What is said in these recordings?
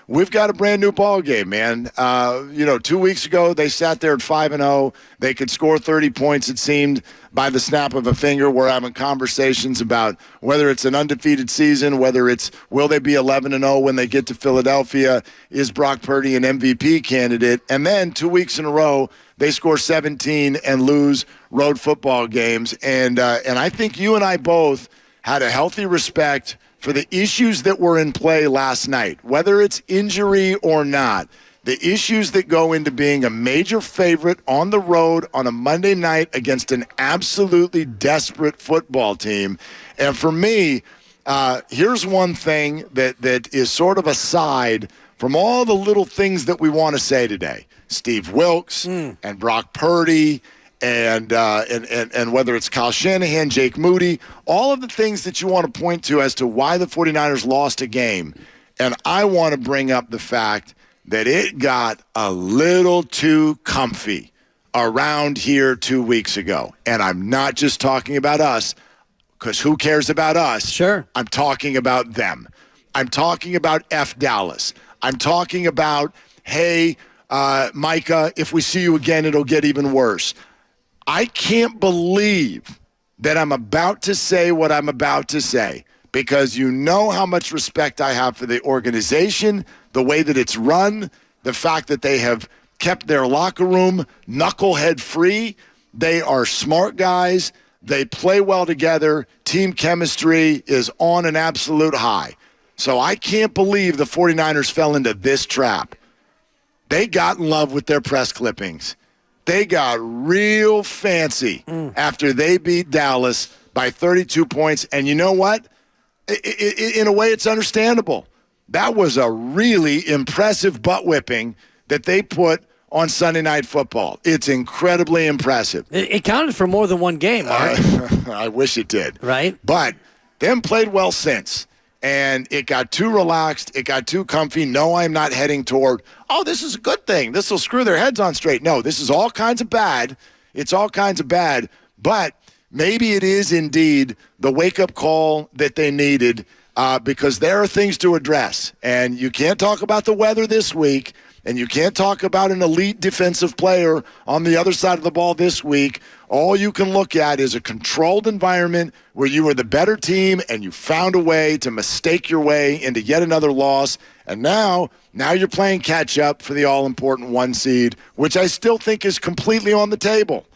We've got a brand new ball game, man. 2 weeks ago they sat there at 5-0. They could score 30 points, it seemed, by the snap of a finger. We're having conversations about whether it's an undefeated season, whether it's will they be 11-0 when they get to Philadelphia, is Brock Purdy an MVP candidate? And then 2 weeks in a row, they score 17 and lose road football games. And I think you and I both had a healthy respect for the issues that were in play last night, whether it's injury or not, the issues that go into being a major favorite on the road on a Monday night against an absolutely desperate football team. And for me, here's one thing that is sort of aside from all the little things that we want to say today. Steve Wilks and Brock Purdy and whether it's Kyle Shanahan, Jake Moody, all of the things that you want to point to as to why the 49ers lost a game. And I want to bring up the fact that it got a little too comfy around here 2 weeks ago. And I'm not just talking about us, because who cares about us? Sure. I'm talking about them. I'm talking about F Dallas. I'm talking about, hey, Micah, if we see you again, it'll get even worse. I can't believe that I'm about to say what I'm about to say, because you know how much respect I have for the organization, the way that it's run, the fact that they have kept their locker room knucklehead free. They are smart guys. They play well together. Team chemistry is on an absolute high. So I can't believe the 49ers fell into this trap. They got in love with their press clippings. They got real fancy after they beat Dallas by 32 points. And you know what? In a way, it's understandable. That was a really impressive butt whipping that they put on Sunday Night Football. It's incredibly impressive. It counted for more than one game, Mark. I wish it did. Right? But they haven't played well since. And it got too relaxed. It got too comfy. No, I'm not heading toward, this is a good thing. This will screw their heads on straight. No, this is all kinds of bad. It's all kinds of bad. But maybe it is indeed the wake-up call that they needed, because there are things to address. And you can't talk about the weather this week, and you can't talk about an elite defensive player on the other side of the ball this week. All you can look at is a controlled environment where you were the better team and you found a way to mistake your way into yet another loss. And now you're playing catch-up for the all-important 1 seed, which I still think is completely on the table.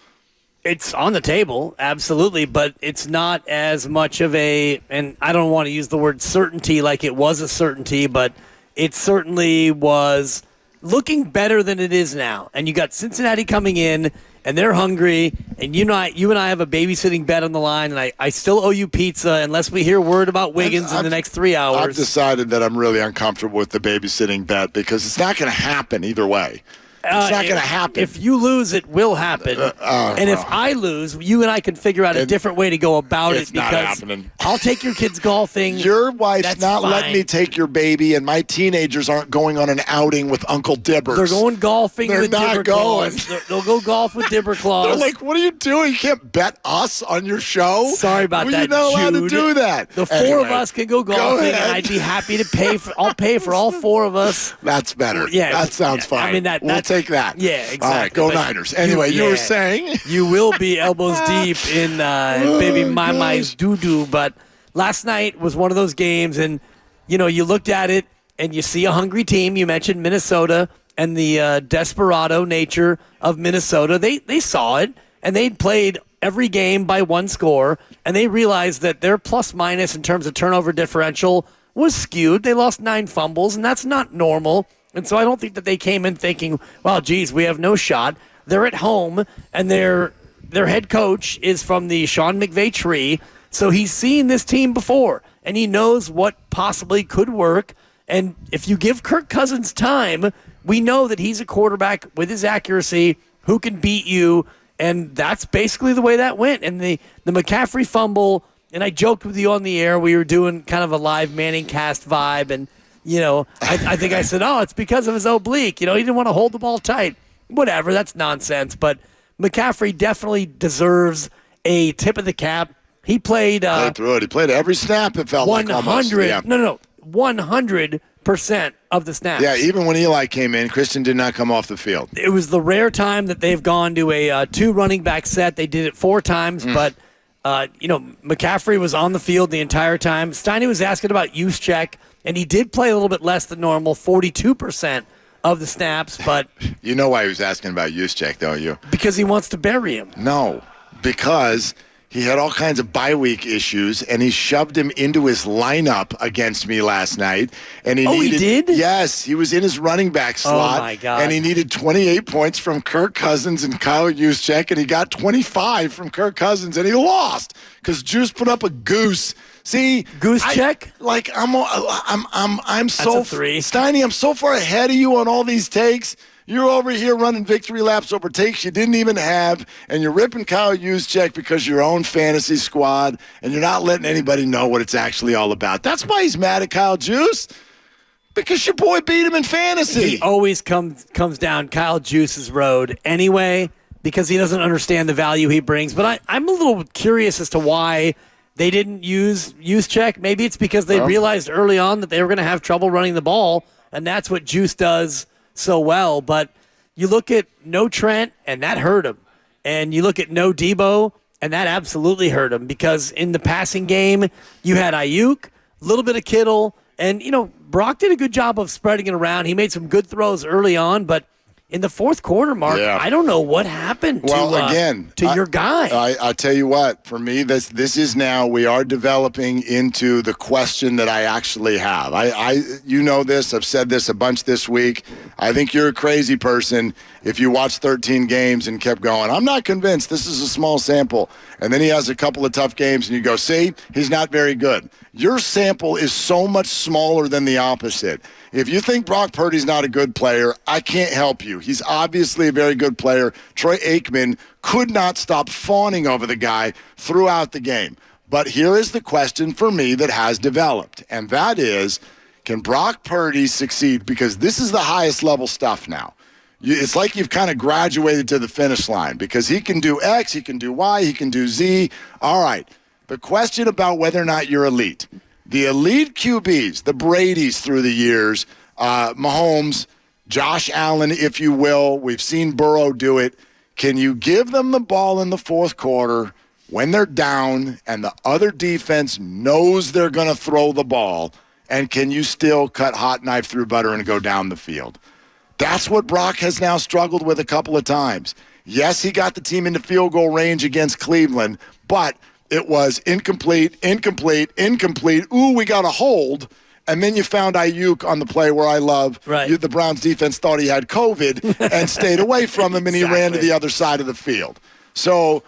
It's on the table, absolutely, but it's not as much of and I don't want to use the word certainty like it was a certainty, but it certainly was looking better than it is now. And you got Cincinnati coming in, and they're hungry, and you and I have a babysitting bet on the line, and I still owe you pizza unless we hear word about Wiggins in the next 3 hours. I've decided that I'm really uncomfortable with the babysitting bet because it's not going to happen either way. It's not going to happen. If you lose, it will happen. If I lose, you and I can figure out a different way to go about it. Not happening. I'll take your kids golfing. Your wife's not fine. letting me take your baby, and my teenagers aren't going on an outing with Uncle Dibbers. They're going golfing with not Dibber going. Claws. They'll go golf with Dibber Claws. They're like, what are you doing? You can't bet us on your show? Sorry about that, You're not allowed to do that. The four of us can go golfing, and I'd be happy to pay for. I'll pay for all four of us. That's better. Yeah, that sounds fine. I mean, we'll take that. Yeah, exactly. All right, go Niners. Anyway, you were saying? You will be elbows deep in baby Mai's doo-doo. But last night was one of those games, and, you looked at it, and you see a hungry team. You mentioned Minnesota and the desperado nature of Minnesota. They saw it, and they'd played every game by one score, and they realized that their plus-minus in terms of turnover differential was skewed. They lost 9 fumbles, and that's not normal. And so I don't think that they came in thinking, well, geez, we have no shot. They're at home, and their head coach is from the Sean McVay tree, so he's seen this team before, and he knows what possibly could work. And if you give Kirk Cousins time, we know that he's a quarterback with his accuracy who can beat you, and that's basically the way that went. And the McCaffrey fumble, and I joked with you on the air, we were doing kind of a live Manning cast vibe, and I think I said, it's because of his oblique. He didn't want to hold the ball tight. Whatever, that's nonsense. But McCaffrey definitely deserves a tip of the cap. He played. He played every snap, it felt 100, like almost. Yeah. No, 100% of the snaps. Yeah, even when Eli came in, Christian did not come off the field. It was the rare time that they've gone to a two running back set. They did it 4 times, but McCaffrey was on the field the entire time. Steiny was asking about Juszczyk, and he did play a little bit less than normal, 42% of the snaps. But you know why he was asking about Juszczyk, don't you? Because he wants to bury him. No, because he had all kinds of bye week issues, and he shoved him into his lineup against me last night. And he did? Yes, he was in his running back slot. Oh, my God. And he needed 28 points from Kirk Cousins and Kyle Juszczyk, and he got 25 from Kirk Cousins, and he lost because Juice put up a goose. See, goose check? I'm so That's a 3. Steiny, I'm so far ahead of you on all these takes. You're over here running victory laps over takes you didn't even have, and you're ripping Kyle Juszczyk because of your own fantasy squad, and you're not letting anybody know what it's actually all about. That's why he's mad at Kyle Juice, because your boy beat him in fantasy. He always comes down Kyle Juice's road anyway because he doesn't understand the value he brings. But I'm a little curious as to why they didn't use Juszczyk. Maybe it's because they realized early on that they were going to have trouble running the ball, and that's what Juice does so well. But you look at no Trent, and that hurt him. And you look at no Debo, and that absolutely hurt him because in the passing game, you had Ayuk, a little bit of Kittle, and, Brock did a good job of spreading it around. He made some good throws early on, but in the fourth quarter, Mark, I don't know what happened to your guy. I'll tell you what, for me, this is now, we are developing into the question that I actually have. You know this, I've said this a bunch this week. I think you're a crazy person if you watch 13 games and kept going, I'm not convinced, this is a small sample. And then he has a couple of tough games and you go, see, he's not very good. Your sample is so much smaller than the opposite. If you think Brock Purdy's not a good player, I can't help you. He's obviously a very good player. Troy Aikman could not stop fawning over the guy throughout the game. But here is the question for me that has developed, and that is, can Brock Purdy succeed? Because this is the highest level stuff now. It's like you've kind of graduated to the finish line because he can do X, he can do Y, he can do Z. All right. The question about whether or not you're elite. The elite QBs, the Bradys through the years, Mahomes, Josh Allen, if you will. We've seen Burrow do it. Can you give them the ball in the fourth quarter when they're down and the other defense knows they're going to throw the ball, and can you still cut hot knife through butter and go down the field? That's what Brock has now struggled with a couple of times. Yes, he got the team into field goal range against Cleveland, but it was incomplete. Ooh, we got a hold. And then you found Ayuk on the play where I love the Browns defense thought he had COVID and stayed away from him, and he ran to the other side of the field. So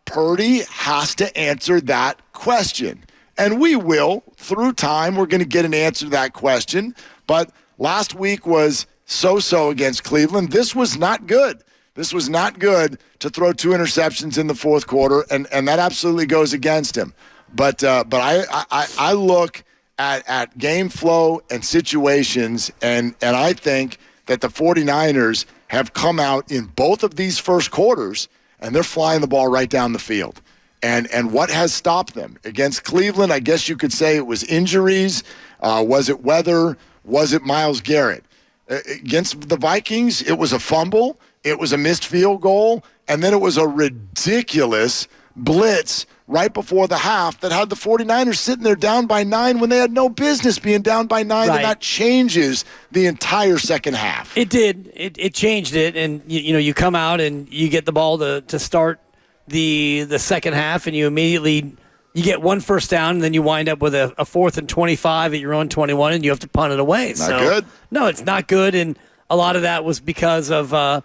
Purdy has to answer that question. And we will. Through time, we're going to get an answer to that question. But last week was so-so against Cleveland. This was not good. This was not good to throw 2 interceptions in the fourth quarter, and that absolutely goes against him. But I look at game flow and situations, and I think that the 49ers have come out in both of these first quarters, and they're flying the ball right down the field. And what has stopped them? Against Cleveland, I guess you could say it was injuries. Was it weather? Was it Myles Garrett? Against the Vikings, it was a fumble. It was a missed field goal, and then it was a ridiculous blitz right before the half that had the 49ers sitting there down by 9 when they had no business being down by 9, and that changes the entire second half. It did. It changed it, and you come out and you get the ball to start the second half, and you immediately you get 1 first down, and then you wind up with a 4th and 25 at your own 21, and you have to punt it away. Not good. No, it's not good, and a lot of that was because of a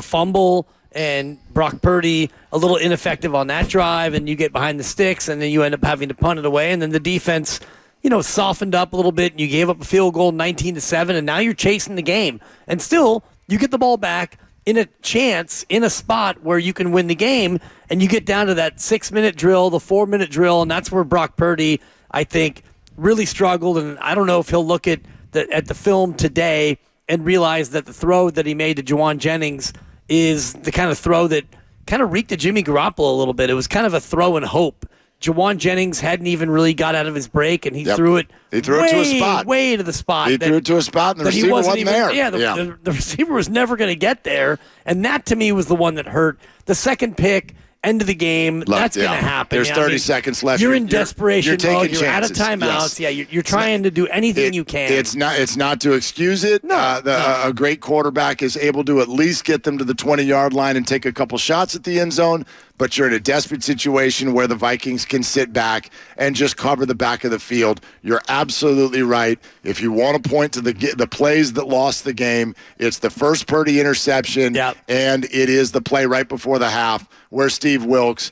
fumble and Brock Purdy a little ineffective on that drive, and you get behind the sticks, and then you end up having to punt it away, and then the defense, softened up a little bit, and you gave up a field goal 19-7, and now you're chasing the game. And still, you get the ball back in a chance, in a spot where you can win the game, and you get down to that 6-minute drill, the 4-minute drill, and that's where Brock Purdy, I think, really struggled, and I don't know if he'll look at the film today and realize that the throw that he made to Juwan Jennings is the kind of throw that kind of reeked of Jimmy Garoppolo a little bit. It was kind of a throw and hope. Jawan Jennings hadn't even really got out of his break, and he threw it. He threw it to a spot. Way to the spot. He threw it to a spot, and the receiver wasn't there. Yeah, the receiver was never going to get there, and that to me was the one that hurt. The second pick, end of the game, that's going to happen. There's 30 seconds left. You're in desperation taking mode. You're out of timeouts. Yes. Yeah, you're trying to do anything you can. It's not to excuse it. No, a great quarterback is able to at least get them to the 20-yard line and take a couple shots at the end zone. But you're in a desperate situation where the Vikings can sit back and just cover the back of the field. You're absolutely right. If you want to point to the plays that lost the game, it's the first Purdy interception, and it is the play right before the half where Steve Wilks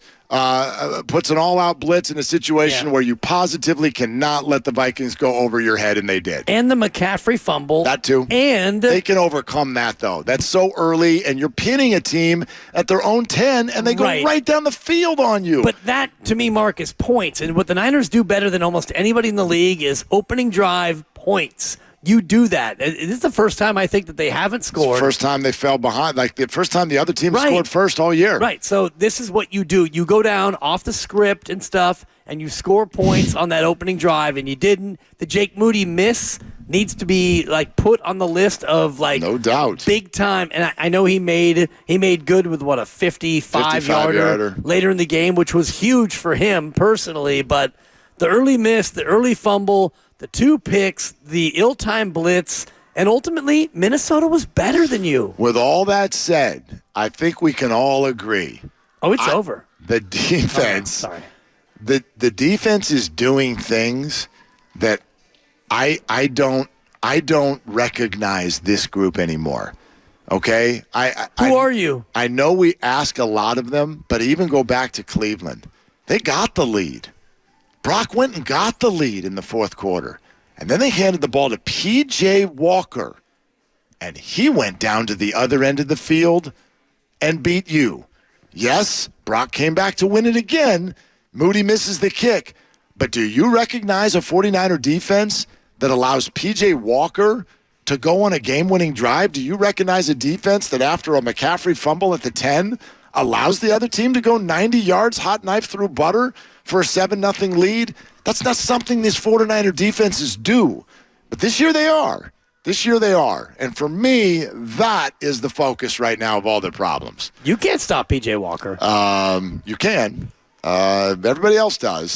puts an all-out blitz in a situation where you positively cannot let the Vikings go over your head, and they did. And the McCaffrey fumble. That too. And they can overcome that, though. That's so early, and you're pinning a team at their own 10, and they go right down the field on you. But that, to me, Mark, is points. And what the Niners do better than almost anybody in the league is opening drive points. You do that. This is the first time I think that they haven't scored. It's the first time they fell behind. Like the first time the other team scored first all year. Right. So this is what you do. You go down off the script and stuff, and you score points on that opening drive, and you didn't. The Jake Moody miss needs to be put on the list of no doubt big time. And I know he made good with a 55-yarder later in the game, which was huge for him personally. But the early miss, the early fumble, the two picks, the ill-timed blitz, and ultimately, Minnesota was better than you. With all that said, I think we can all agree. Oh, it's over. The defense. The defense is doing things that I don't recognize this group anymore. Okay? Who are you? I know we ask a lot of them, but even go back to Cleveland. They got the lead. Brock went and got the lead in the fourth quarter. And then they handed the ball to P.J. Walker. And he went down to the other end of the field and beat you. Yes, Brock came back to win it again. Moody misses the kick. But do you recognize a 49er defense that allows P.J. Walker to go on a game-winning drive? Do you recognize a defense that after a McCaffrey fumble at the 10 allows the other team to go 90 yards hot knife through butter for a 7-0 lead? That's not something these 49er defenses do. But this year they are. And for me, that is the focus right now of all their problems. You can't stop P.J. Walker. You can. Everybody else does.